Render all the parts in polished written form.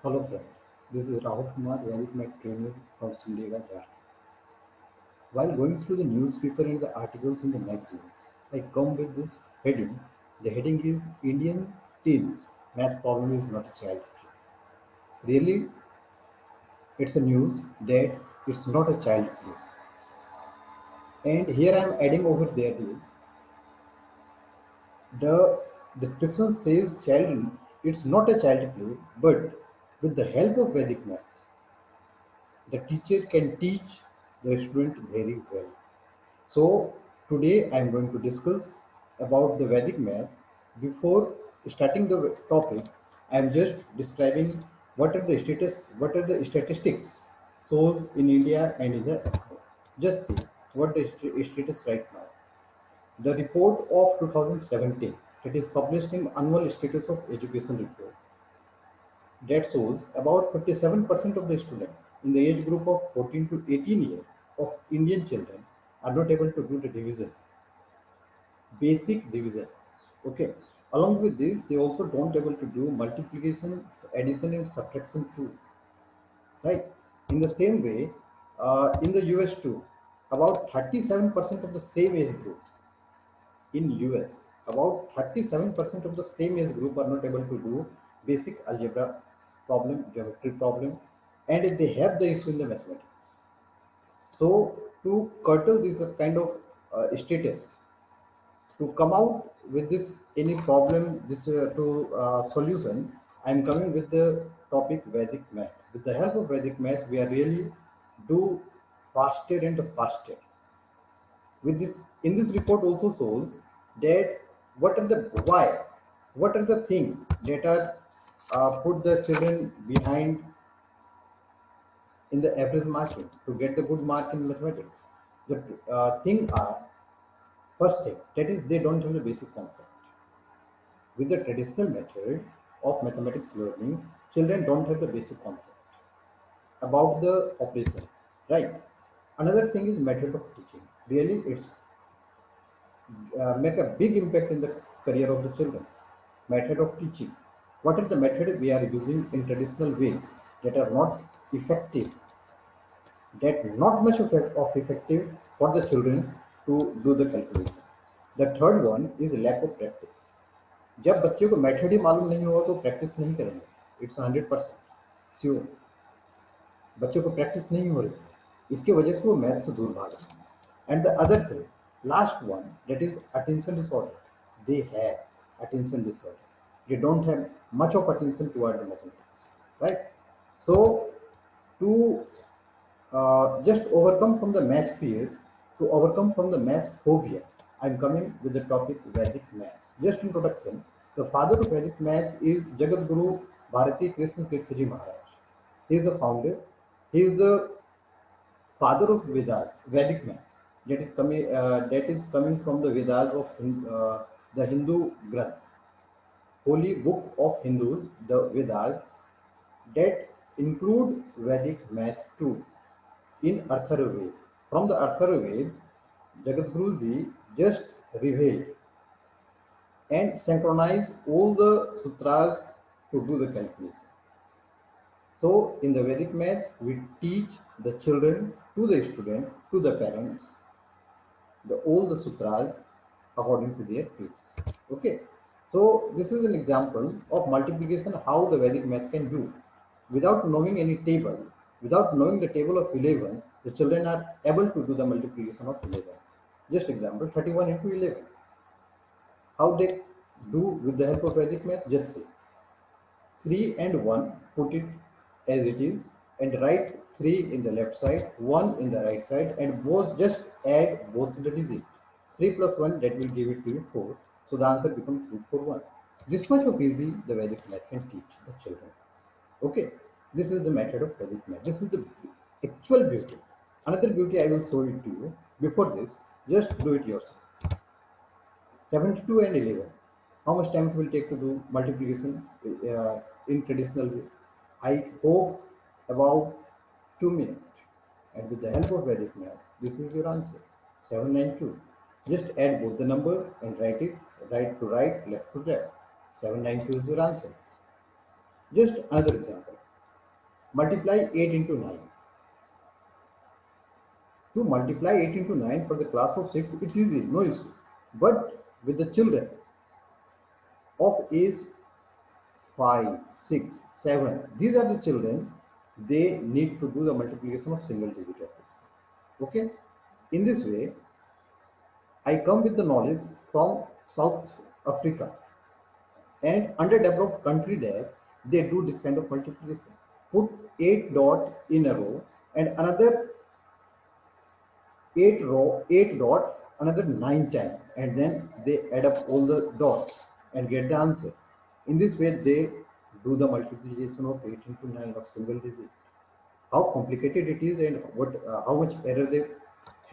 Hello friends, this is Rahul Kumar, Vedic Med trainer from Simdega, Jharkhand. While going through the newspaper and the articles in the magazines, I come with this heading. The heading is Indian teens math problem is not a child play. Really, it's a news that it's not a child play. And here I am adding over there is the description says child. It's not a child play, but with the help of Vedic math, the teacher can teach the student very well. So today I am going to discuss about the Vedic math. Before starting the topic, I am just describing what are the statistics shows in India and in the abroad. Just see what the status right now. The report of 2017 that is published in Annual Status of Education Report that shows about 57% of the students in the age group of 14 to 18 years of Indian children are not able to do the division, basic division. Okay. Along with this, they also don't able to do multiplication, addition, and subtraction too. Right. In the same way, in the US too, about 37% of the same age group in US, about 37% of the same age group are not able to do basic algebra problem, geometry problem, and they have the issue in the mathematics. So to curtail this kind of status, to come out with this any problem, this to solution, I am coming with the topic Vedic math. With the help of Vedic math, we are really do faster and faster. With this, in this report also shows that what are the why, what are the things that are put the children behind in the average marking to get the good mark in mathematics. The thing are, first thing that is they don't have the basic concept. With the traditional method of mathematics learning, children don't have the basic concept about the operation, right? Another thing is method of teaching. Really, it's make a big impact in the career of the children. Method of teaching. What is the method we are using in traditional way that are not effective, that not much of effective for the children to do the calculation. The third one is lack of practice. जब बच्चे को method ही मालूम नहीं होगा तो practice नहीं करेंगे, it's 100% sure. बच्चों को प्रैक्टिस नहीं हो रही, इसकी वजह से वो मैथ से दूर भाग रहे हैं। And the other thing, last one that is attention disorder. They have attention disorder, they don't have much of attention toward the mathematics, right? So to just overcome from the math fear, to overcome from the math phobia, I'm coming with the topic Vedic math. Just introduction. The father of Vedic math is Jagat Guru Bharati Krishna Tirthaji Maharaj. He is the founder. He is the father of Vedas, Vedic math. That is coming from the Vedas of the Hindu Granth, holy book of Hindus, the Vedas, that include Vedic math too in Atharvaved. From the Atharvaved, Jagadguruji just revealed and synchronized all the sutras to do the calculation. So in the Vedic math, we teach the children to the student, to the parents, all the sutras according to their kids. Okay. So this is an example of multiplication, how the Vedic math can do. Without knowing any table, without knowing the table of 11, the children are able to do the multiplication of 11. Just example, 31 into 11. How they do with the help of Vedic math? Just say 3 and 1, put it as it is, and write 3 in the left side, 1 in the right side, and both just add both the digits. 3 plus 1, that will give it to you 4. So the answer becomes 2 for 1. This much of easy the Vedic math can teach the children. Okay, this is the method of Vedic math. This is the actual beauty. Another beauty I will show it to you. Before this, just do it yourself. 72 and 11. How much time it will take to do multiplication in traditional way? I hope about 2 minutes. And with the help of Vedic math, this is your answer. 792. Just add both the numbers and write it right to right, left to left. 792 is your answer. Just another example. multiply 8 into 9. To multiply 8 into 9 for the class of 6, it's easy, no issue. But with the children of age 5, 6, 7, these are the children, they need to do the multiplication of single digit of this. Okay? In this way, I come with the knowledge from South Africa, and underdeveloped country there, they do this kind of multiplication. Put 8 dot in a row and another 8 dot another 9 times, and then they add up all the dots and get the answer. In this way, they do the multiplication of 8 into 9 of single digit. How complicated it is, and how much error they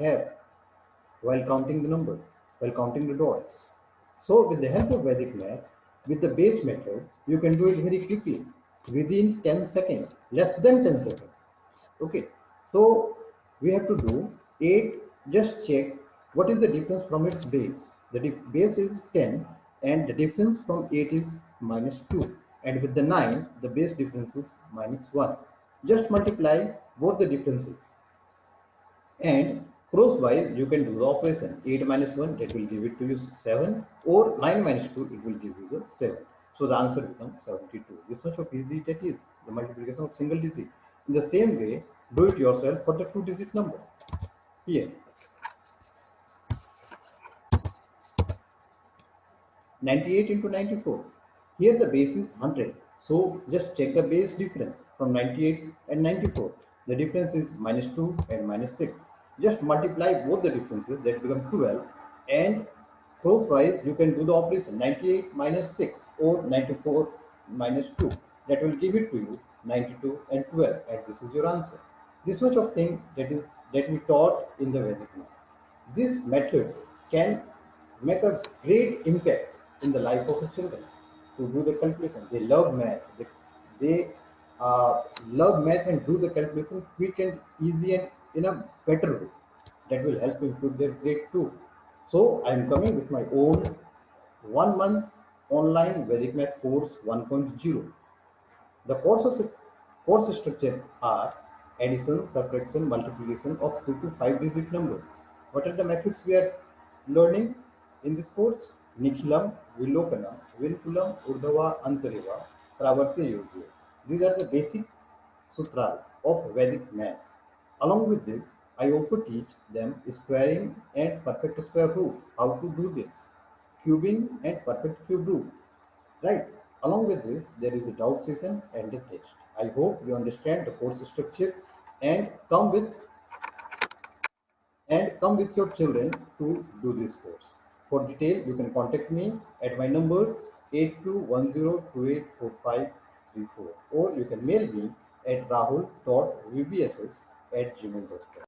have while counting the numbers, while counting the dots. So with the help of Vedic math, with the base method, you can do it very quickly, within 10 seconds, less than 10 seconds. Okay, so we have to do 8, just check what is the difference from its base. The base is 10 and the difference from 8 is minus 2, and with the 9 the base difference is minus 1. Just multiply both the differences, and crosswise you can do the operation. 8 minus 1, that will give it to you 7, or 9 minus 2, it will give you the 7. So the answer becomes 72. This much of easy that is, the multiplication of single digit. In the same way, do it yourself for the 2-digit number. Here, 98 into 94. Here the base is 100. So just check the base difference from 98 and 94. The difference is minus 2 and minus 6. Just multiply both the differences, that become 12, and crosswise you can do the operation 98 minus 6 or 94 minus 2. That will give it to you 92 and 12, and this is your answer. This much of thing that we taught in the Vedic math. This method can make a great impact in the life of the children to do the calculation. They love math. They love math and do the calculation quick and easy and in a better way. That will help improve their grade too. So I am coming with my own 1 month online Vedic Math course 1.0. The course structure are addition, subtraction, multiplication of 2 to 5 digit numbers. What are the methods we are learning in this course? Nikhilam, Vilokanam, Vinkulam, Urdhava, Antariva, Pravarti Yojya. These are the basic sutras of Vedic math. Along with this, I also teach them squaring and perfect square root, how to do this, cubing and perfect cube root. Right. Along with this, there is a doubt session and a test. I hope you understand the course structure and come with your children to do this course. For detail, you can contact me at my number 8210284534, or you can mail me at rahul.vbss@gmail.com.